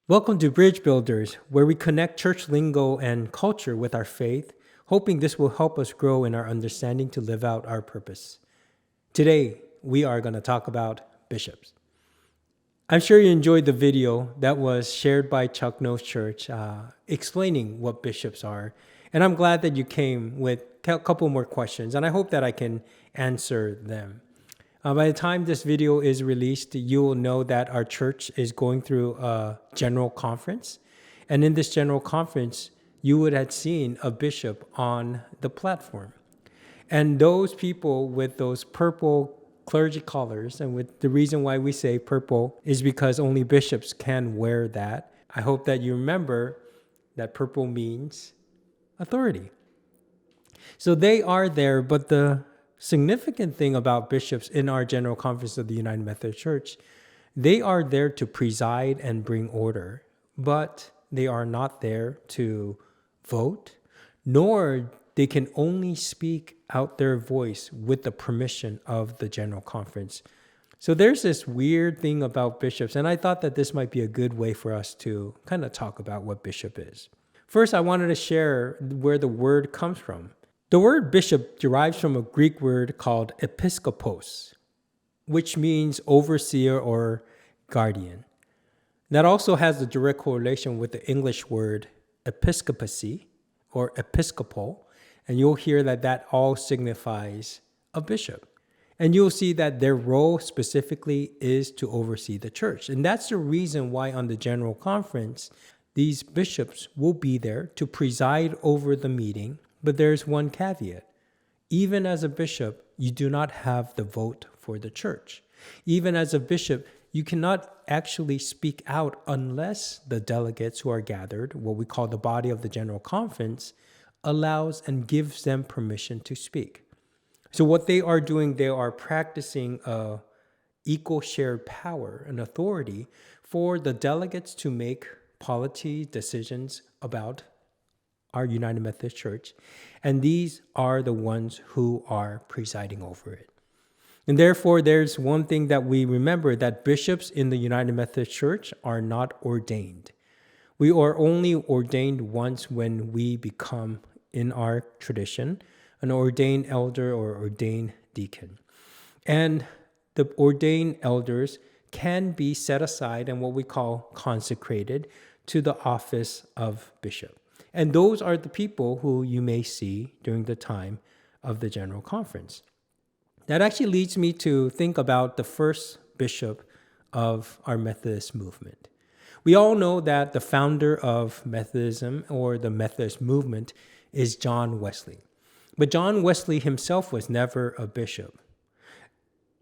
Welcome to Bridge Builders, where we connect church lingo and culture with our faith, hoping this will help us grow in our understanding to live out our purpose. Today, we are going to talk about bishops. I'm sure you enjoyed the video that was shared by Chuck No's church explaining what bishops are. And I'm glad that you came with a couple more questions, and I hope that I can answer them. By the time this video is released, you will know that our church is going through a general conference. And in this general conference, you would have seen a bishop on the platform. And those people with those purple clergy collars, and with the reason why we say purple is because only bishops can wear that. I hope that you remember that purple means authority. So they are there, but the significant thing about bishops in our General Conference of the United Methodist Church, they are there to preside and bring order, but they are not there to vote, nor they can only speak out their voice with the permission of the General Conference. So there's this weird thing about bishops, and I thought that this might be a good way for us to kind of talk about what bishop is. First, I wanted to share where the word comes from. The word bishop derives from a Greek word called episkopos, which means overseer or guardian. That also has a direct correlation with the English word episcopacy or episcopal, and you'll hear that that all signifies a bishop. And you'll see that their role specifically is to oversee the church. And that's the reason why on the General Conference, these bishops will be there to preside over the meeting. But there's one caveat. Even as a bishop, you do not have the vote for the church. Even as a bishop, you cannot actually speak out unless the delegates who are gathered, what we call the body of the General Conference, allows and gives them permission to speak. So what they are doing, they are practicing a equal shared power and authority for the delegates to make polity decisions about our United Methodist Church, and these are the ones who are presiding over it. And therefore, there's one thing that we remember, that bishops in the United Methodist Church are not ordained. We are only ordained once when we become, in our tradition, an ordained elder or ordained deacon. And the ordained elders can be set aside and what we call consecrated to the office of bishop. And those are the people who you may see during the time of the General Conference. That actually leads me to think about the first bishop of our Methodist movement. We all know that the founder of Methodism or the Methodist movement is John Wesley. But John Wesley himself was never a bishop.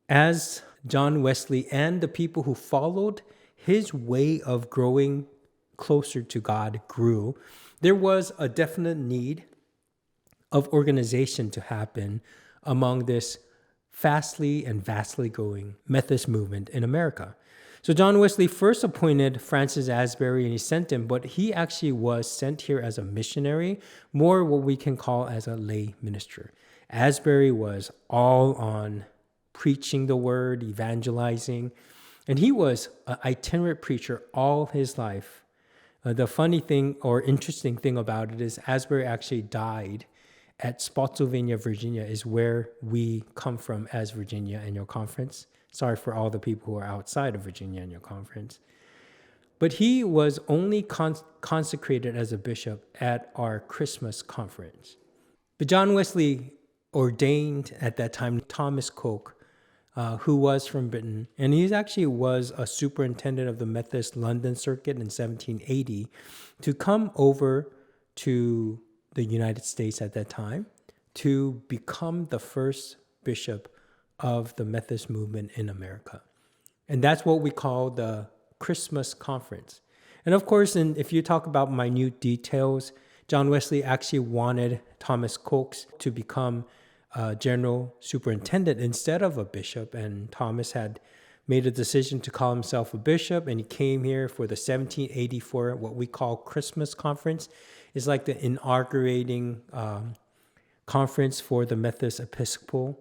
As John Wesley and the people who followed his way of growing closer to God grew, there was a definite need of organization to happen among this fastly and vastly growing Methodist movement in America. So John Wesley first appointed Francis Asbury, and he sent him, but he actually was sent here as a missionary, more what we can call as a lay minister. Asbury was all on preaching the word, evangelizing, and he was an itinerant preacher all his life. The funny thing or interesting thing about it is Asbury actually died at Spotsylvania, Virginia, is where we come from as Virginia Annual Conference. Sorry for all the people who are outside of Virginia Annual Conference. But he was only consecrated as a bishop at our Christmas conference. But John Wesley ordained at that time Thomas Koch, who was from Britain, and he actually was a superintendent of the Methodist London Circuit in 1780, to come over to the United States at that time to become the first bishop of the Methodist movement in America. And that's what we call the Christmas conference. And of course, if you talk about minute details, John Wesley actually wanted Thomas Koch to become general superintendent instead of a bishop, and Thomas had made a decision to call himself a bishop, and he came here for the 1784 what we call Christmas conference. It's like the inaugurating conference for the Methodist Episcopal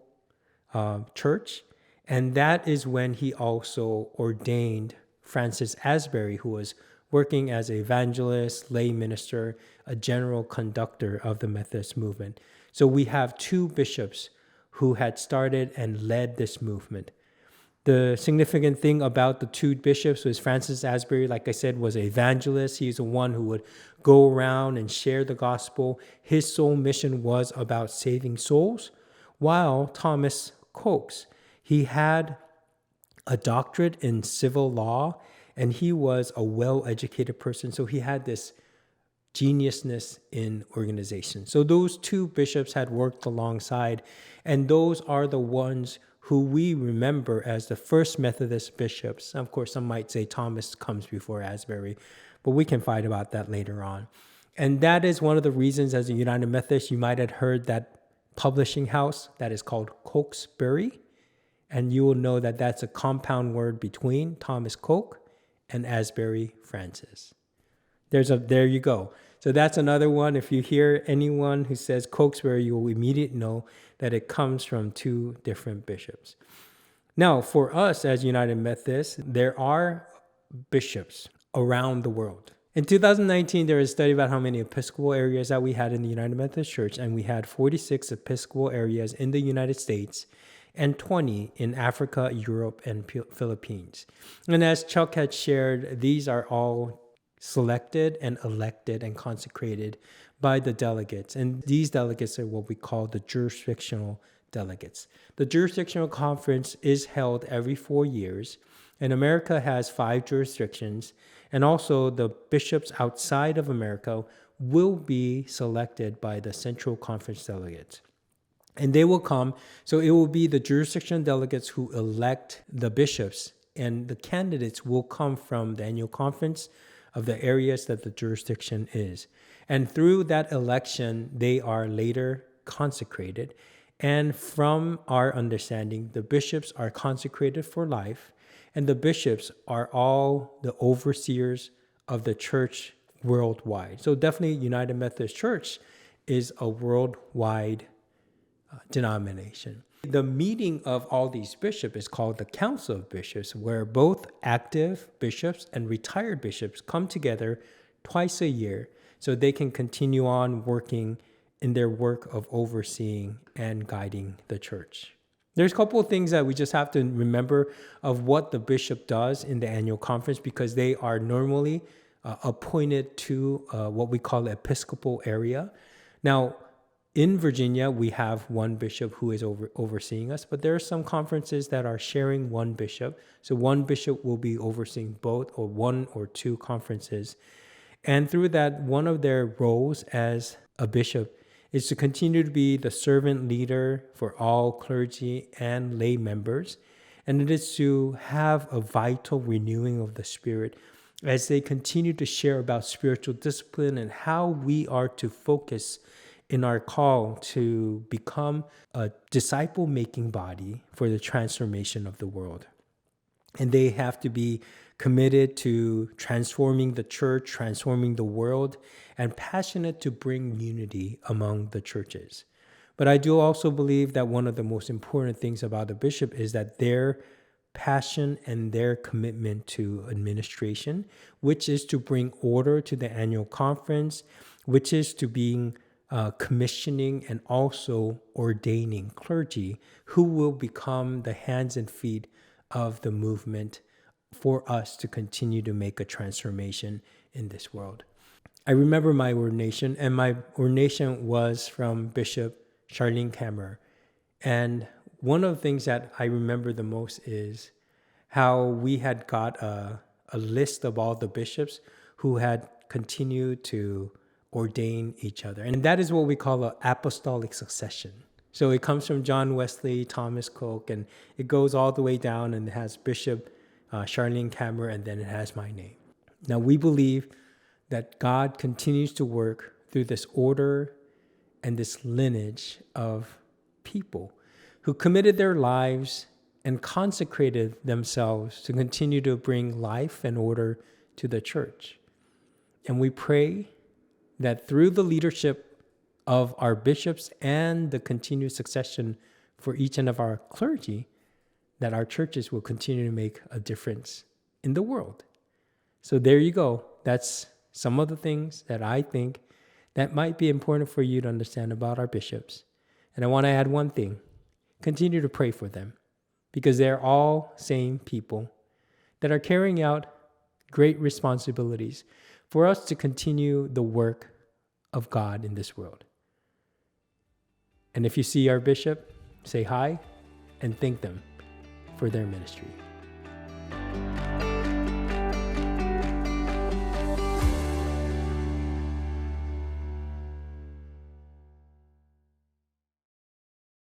Church, and that is when he also ordained Francis Asbury, who was working as an evangelist, lay minister, a general conductor of the Methodist movement. So we have two bishops who had started and led this movement. The significant thing about the two bishops was Francis Asbury, like I said, was an evangelist. He's the one who would go around and share the gospel. His sole mission was about saving souls, while Thomas Koch, he had a doctorate in civil law, and he was a well-educated person. So he had this geniusness in organization. So those two bishops had worked alongside, and those are the ones who we remember as the first Methodist bishops. Of course, some might say Thomas comes before Asbury, but we can fight about that later on. And that is one of the reasons as a United Methodist, you might have heard that publishing house that is called Asbury. And you will know that that's a compound word between Thomas Koch and Asbury Francis. There you go. So that's another one. If you hear anyone who says Cokesbury, you will immediately know that it comes from two different bishops. Now, for us as United Methodists, there are bishops around the world. In 2019, there was a study about how many Episcopal areas that we had in the United Methodist Church, and we had 46 Episcopal areas in the United States and 20 in Africa, Europe, and Philippines. And as Chuck had shared, these are all selected and elected and consecrated by the delegates. And these delegates are what we call the jurisdictional delegates. The jurisdictional conference is held every 4 years, and America has 5 jurisdictions. And also the bishops outside of America will be selected by the Central Conference delegates. And they will come, so it will be the jurisdictional delegates who elect the bishops, and the candidates will come from the annual conference of the areas that the jurisdiction is. And through that election, they are later consecrated. And from our understanding, the bishops are consecrated for life, and the bishops are all the overseers of the church worldwide. So definitely United Methodist Church is a worldwide denomination. The meeting of all these bishops is called the Council of Bishops, where both active bishops and retired bishops come together twice a year so they can continue on working in their work of overseeing and guiding the church. There's a couple of things that we just have to remember of what the bishop does in the annual conference, because they are normally appointed to what we call the Episcopal area. Now, in Virginia, we have one bishop who is overseeing us, but there are some conferences that are sharing one bishop. So one bishop will be overseeing both or one or two conferences. And through that, one of their roles as a bishop is to continue to be the servant leader for all clergy and lay members. And it is to have a vital renewing of the spirit as they continue to share about spiritual discipline and how we are to focus in our call to become a disciple-making body for the transformation of the world. And they have to be committed to transforming the church, transforming the world, and passionate to bring unity among the churches. But I do also believe that one of the most important things about the bishop is that their passion and their commitment to administration, which is to bring order to the annual conference, which is to being commissioning and also ordaining clergy who will become the hands and feet of the movement for us to continue to make a transformation in this world. I remember my ordination, and my ordination was from Bishop Charlene Kammerer. And one of the things that I remember the most is how we had got a list of all the bishops who had continued to ordain each other. And that is what we call an apostolic succession. So it comes from John Wesley, Thomas Koch, and it goes all the way down, and it has Bishop Charlene Kammerer, and then it has my name. Now, we believe that God continues to work through this order and this lineage of people who committed their lives and consecrated themselves to continue to bring life and order to the church. And we pray that through the leadership of our bishops and the continued succession for each and of our clergy, that our churches will continue to make a difference in the world. So there you go. that's some of the things that I think that might be important for you to understand about our bishops. And I want to add one thing. Continue to pray for them, because they're all same people that are carrying out great responsibilities for us to continue the work of God in this world. And if you see our bishop, say hi and thank them for their ministry.